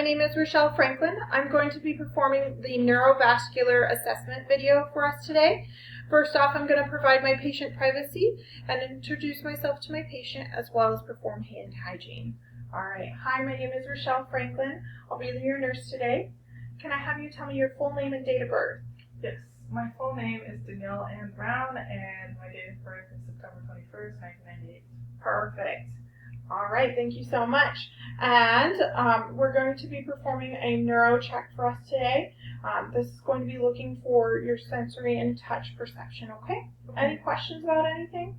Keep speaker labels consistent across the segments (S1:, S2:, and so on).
S1: name is Rochelle Franklin. I'm going to be performing the neurovascular assessment video for us today. First off, I'm going to provide my patient privacy and introduce myself to my patient as well as perform hand hygiene. Alright, hi, my name is Rochelle Franklin. I'll be your nurse today. Can I have you tell me your full name and date of birth?
S2: Yes, my full name is Danielle Ann Brown, and my date of birth is September 21st, 1998.
S1: Perfect. All right, thank you so much. And we're going to be performing a neuro check for us today. This is going to be looking for your sensory and touch perception, okay? Any questions about anything?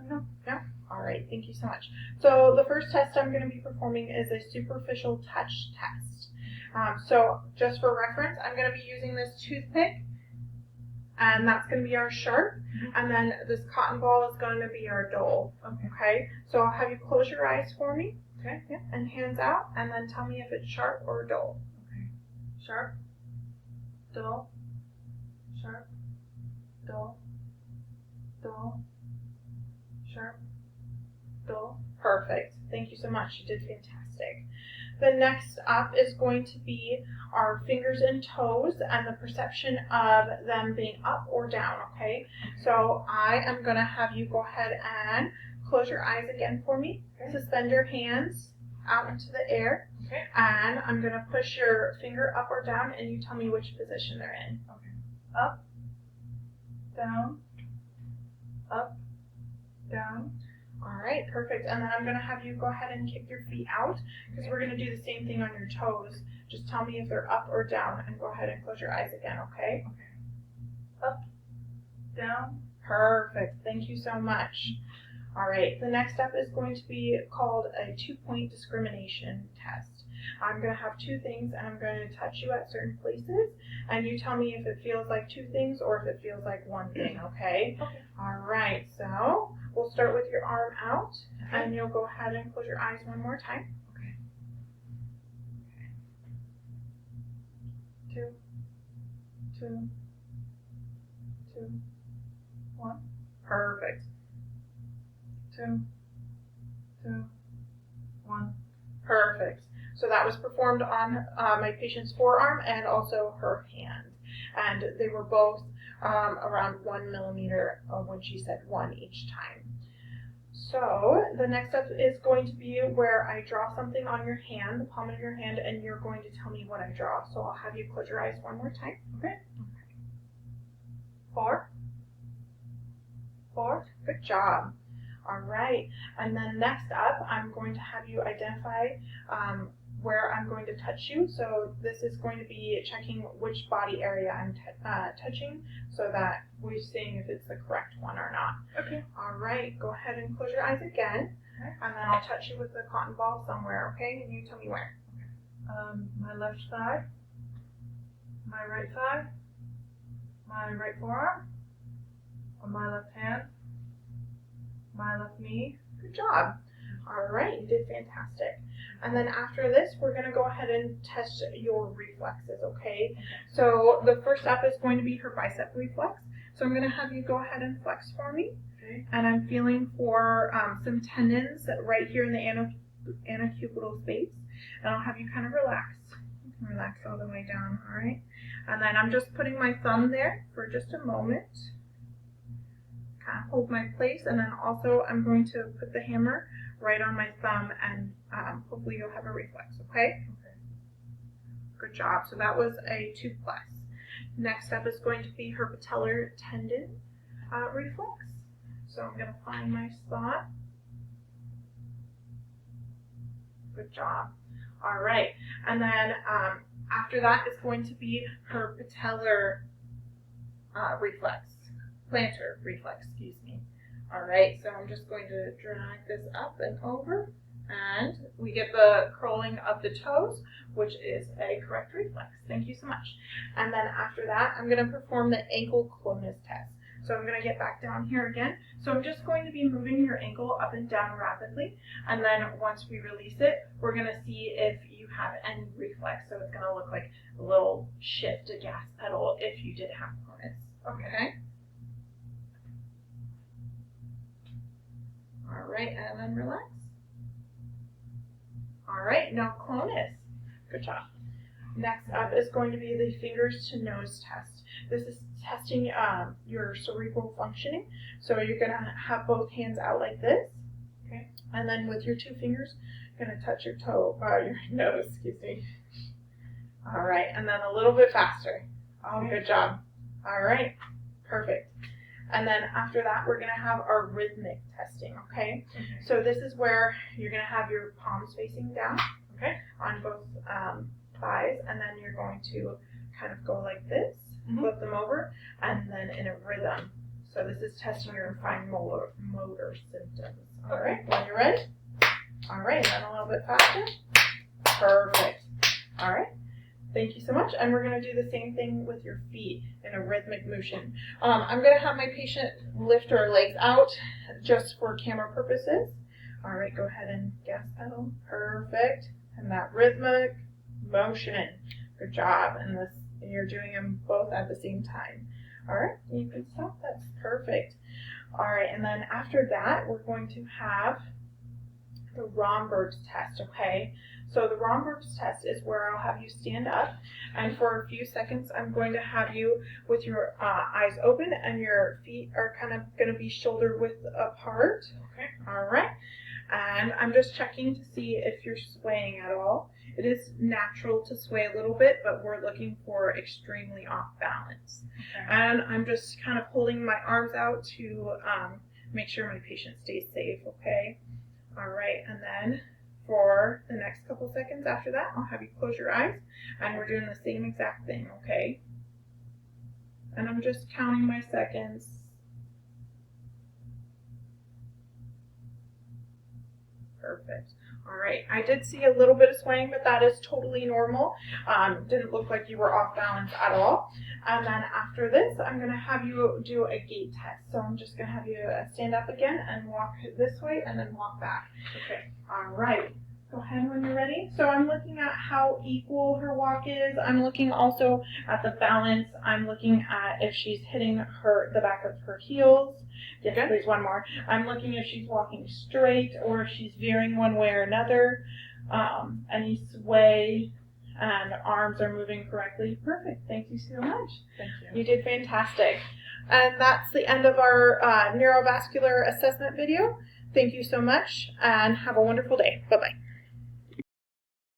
S2: No.
S1: No? All right, thank you so much. So the first test I'm going to be performing is a superficial touch test. So just for reference, I'm going to be using this toothpick, and that's going to be our sharp, and then this cotton ball is going to be our dull. Okay? So I'll have you close your eyes for me.
S2: Okay.
S1: Yeah, and hands out, and then tell me if it's sharp or dull.
S2: Okay. Sharp, dull, sharp, dull, dull, sharp, dull.
S1: Perfect. Thank you so much. You did fantastic. The next up is going to be our fingers and toes and the perception of them being up or down, okay? So I am going to have you go ahead and close your eyes again for me. Okay. Suspend your hands out into the air.
S2: Okay.
S1: And I'm going to push your finger up or down, and you tell me which position they're in.
S2: Okay. Up, down, up, down.
S1: All right, perfect. And then I'm going to have you go ahead and kick your feet out because we're going to do the same thing on your toes. Just tell me if they're up or down, and go ahead and close your eyes again, okay?
S2: Okay. Up, down.
S1: Perfect. Thank you so much. All right, the next step is going to be called a 2-point discrimination test. I'm going to have two things, and I'm going to touch you at certain places, and you tell me if it feels like two things or if it feels like one thing, okay?
S2: Okay.
S1: All right, so we'll start with your arm out, and you'll go ahead and close your eyes one more time.
S2: Okay.
S1: Two, two, two, one. Perfect.
S2: Two, two, one.
S1: Perfect. So that was performed on my patient's forearm and also her hand. And they were both around 1 millimeter when she said one each time. So the next step is going to be where I draw something on your hand, the palm of your hand, and you're going to tell me what I draw. So I'll have you close your eyes one more time.
S2: Okay. Four. Four.
S1: Good job. All right. And then next up, I'm going to have you identify where I'm going to touch you. So this is going to be checking which body area I'm touching so that we're seeing if it's the correct one or not.
S2: Okay.
S1: All right. Go ahead and close your eyes again.
S2: Okay.
S1: And then I'll touch you with the cotton ball somewhere, okay? And you tell me where.
S2: My left thigh, my right thigh, my right forearm, on my left hand, my left knee.
S1: Good job. All right, you did fantastic. And then after this, we're going to go ahead and test your reflexes, okay? So the first step is going to be her bicep reflex. So I'm going to have you go ahead and flex for me.
S2: Okay.
S1: And I'm feeling for some tendons right here in the antecubital space. And I'll have you kind of relax. You can relax all the way down, all right? And then I'm just putting my thumb there for just a moment. Kind of hold my place, and then also I'm going to put the hammer right on my thumb, and hopefully you'll have a reflex, okay?
S2: Okay.
S1: Good job. So that was a 2+. Next up is going to be her patellar tendon reflex. So I'm going to find my spot. Good job. All right. And then after that is going to be her patellar reflex. Plantar reflex, excuse me. All right, so I'm just going to drag this up and over, and we get the curling of the toes, which is a correct reflex. Thank you so much. And then after that, I'm going to perform the ankle clonus test. So I'm going to get back down here again. So I'm just going to be moving your ankle up and down rapidly, and then once we release it, we're going to see if you have any reflex. So it's going to look like a little shift, a gas pedal, if you did have clonus. Okay. All right, and then relax. All right, now clonus. Good job. Next up is going to be the fingers to nose test. This is testing your cerebral functioning. So you're going to have both hands out like this.
S2: Okay.
S1: And then with your 2 fingers, you're going to touch your your nose, excuse me. All right, and then a little bit faster. Oh, good job. All right, perfect. And then after that, we're going to have our rhythmic testing, okay? So this is where you're going to have your palms facing down, okay, on both thighs, and then you're going to kind of go like this, flip them over, and then in a rhythm. So this is testing your fine motor symptoms. All right, when you're ready. All right, and then a little bit faster. Perfect. All right. Thank you so much. And we're going to do the same thing with your feet in a rhythmic motion. I'm going to have my patient lift her legs out just for camera purposes. All right, go ahead and gas pedal. Perfect. And that rhythmic motion. Good job. And this, you're doing them both at the same time. All right, you can stop. That's perfect. All right, and then after that, we're going to have the Romberg's test, okay? So the Romberg's test is where I'll have you stand up, and for a few seconds, I'm going to have you with your eyes open, and your feet are kind of going to be shoulder width apart.
S2: Okay.
S1: All right. And I'm just checking to see if you're swaying at all. It is natural to sway a little bit, but we're looking for extremely off balance.
S2: Okay.
S1: And I'm just kind of holding my arms out to make sure my patient stays safe, okay? All right, and then for the next couple seconds after that, I'll have you close your eyes, and we're doing the same exact thing, okay? And I'm just counting my seconds. Perfect. All right, I did see a little bit of swaying, but that is totally normal. Didn't look like you were off balance at all. And then after this, I'm going to have you do a gait test. So I'm just going to have you stand up again and walk this way and then walk back. Okay. All right. Go ahead when you're ready. So I'm looking at how equal her walk is. I'm looking also at the balance. I'm looking at if she's hitting the back of her heels. Yes, okay. There's one more. I'm looking if she's walking straight or if she's veering one way or another. Any sway and arms are moving correctly. Perfect. Thank you so much.
S2: Thank you.
S1: You did fantastic. And that's the end of our neurovascular assessment video. Thank you so much and have a wonderful day. Bye-bye.